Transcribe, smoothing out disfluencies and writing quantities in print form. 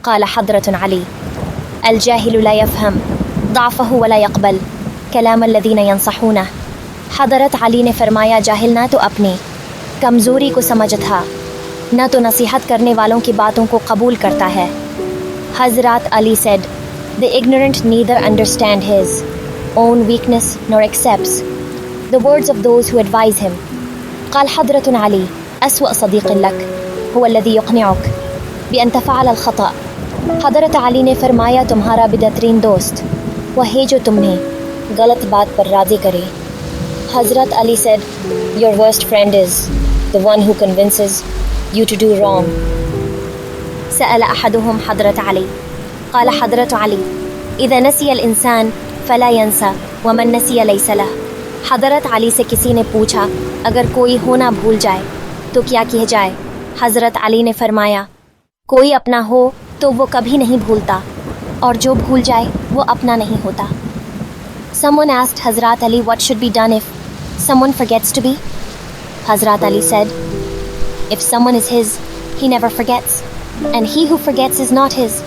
قال حضرة علي: الجاهل لا يفهم ضعفه ولا يقبل کلام الذین ینصحونہ۔ حضرت علی نے فرمایا جاہل نہ تو اپنی کمزوری کو سمجھتا نہ تو نصیحت کرنے والوں کی باتوں کو قبول کرتا ہے۔ حضرت علی said, the ignorant neither understand his own weakness nor accepts the words of those who advise him. قال حضرة علي: أسوأ صديق لك هو الذي يقنعك بأن تفعل الخطأ۔ حضرت علی نے فرمایا تمہارا بدترین دوست وہ ہے جو تمہیں غلط بات پر راضی کرے۔ حضرت علی said, your worst friend is the one who convinces you to do wrong. سأل أحدهم حضرت علی قال حضرت علی: إذا نسي الإنسان فلا ينسى ومن نسي ليس له۔ حضرت علی سے کسی نے پوچھا اگر کوئی ہونا بھول جائے تو کیا کیا جائے؟ حضرت علی نے فرمایا کوئی اپنا ہو تو وہ کبھی نہیں بھولتا اور جو بھول جائے وہ اپنا نہیں ہوتا۔ Someone asked Hazrat Ali what should be done if someone forgets to be. Hazrat Ali said, if someone is his, he never forgets, and he who forgets is not his.